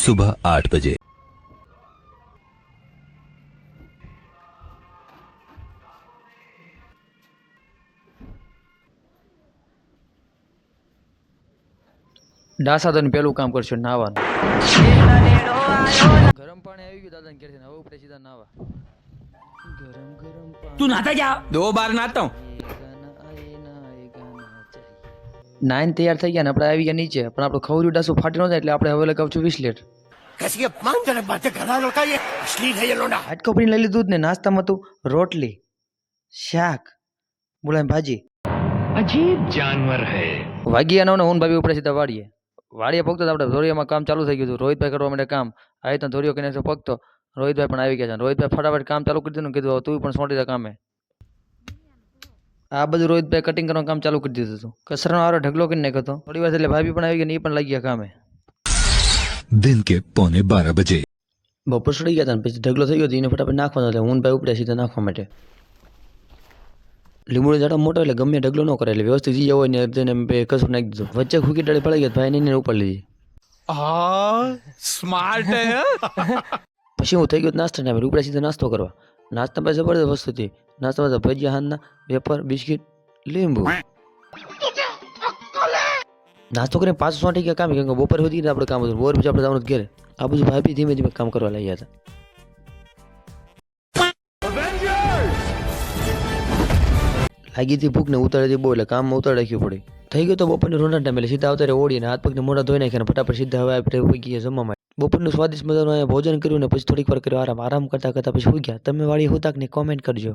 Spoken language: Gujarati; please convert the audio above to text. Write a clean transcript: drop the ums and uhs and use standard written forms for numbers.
सुबह 8 बजे। ડાસા તો પેલું કામ કરશો નાવાનું. ગરમ પાણી આવી ગયું દાદા ઘેર હવે ઉપડે સીધા નાવા. ગરમ ગરમ तू नहाता क्या? 2 बार नहाता हूँ. નાઈન તૈયાર થઈ ગયા ને આપણે આવી ગયા નીચે, પણ આપણું ખવર્યું ડાસું ફાટી ન જાય એટલે આપણે હવે લગાવું છું 20 લીટર. कैसी अपमानजनक बातें कर रहा लड़का, ये अश्लील है ये लोना. હાટકો ભરીને લઈ લીધું જ ને. નાસ્તામાં હતું રોટલી, શાક, મુલાયમ ભાજી. अजीब जानवर है. વાગી આનો ને હું ભાભી ઉપડે સીધા વાડીએ. વાડીએ પગતો આપણે ધોરિયામાં કામ ચાલુ થઈ ગયું હતું. રોહિતભાઈ કરવા માટે કામ આવી રીતના ધોરિયો કરીને પગતો. રોહિતભાઈ પણ આવી ગયા છે. રોહિતભાઈ ફટાફટ કામ ચાલુ કરી દીધું. કીધું તું પણ સોંટી દે કામે. આ બધું રોહિતભાઈ કટિંગ કરવાનું કામ ચાલુ કરી દીધું હતું. કચરાનો આરો ઢગલો કરી નાખ્યો હતો. થોડી વાર એટલે ભાભી પણ આવી ગઈ ને એ પણ લાગી ગયા કામે. दिन के 11:15 बजे। બપોર સડી ગયા હતા ને પછી ઢગલો થઈ ગયો હતો. એને ફટાફટ નાખવાનો એટલે હું ભાઈ ઉપડ્યા સીધા નાખવા માટે. લીંબુનો ઝાડો મોટો એટલે ગમે ઢગલો ન કરે એટલે વ્યવસ્થિત જીયા હોય ને તેને કસુર નાખી દીધું. વચ્ચે ખૂકી ડાળી પડી ગઈ ભાઈ એને ઉપર લીધી. स्मार्ट है. પછી હું થઈ ગયો નાસ્તા ટાઈમે ઉપડ્યા સીધા નાસ્તો કરવા. નાસ્તા પાસે જબરદસ્ત વસ્તુ હતી. નાસ્તામાં ભજીયા, હાથના વેફર, બિસ્કિટ, લીંબુ. નાસ્તો કરીને પાછું સોંટી ગયા કામ, કેમ કે બપોર સુધી આપણે કામ હતું. બપોર પછી આપણે જવાનું ઘેરે. આ બધું ભાભી ધીમે ધીમે કામ કરવા લાગ્યા હતા. લાગી હતી ભૂખ ને ઉતારી હતી બહુ એટલે કામમાં ઉતારી રાખ્યું પડે. થઈ ગયો તો બપોરની રોંડા ટાઈમ એટલે સીધા આવતા ઓળીને હાથ પગને મોઢા ધોઈ નાખ્યા ફટાફટ સીધા હવે આપણે ઉઈ ગયા જમવા માટે. બપોરનું સ્વાદિષ્ટ મજાનું અહીંયા ભોજન કર્યું ને પછી થોડીક વાર કર્યો આરામ કરતા કરતા પછી સુઈ ગયા. તમે વાળી હોતા કે કોમેન્ટ કરજો.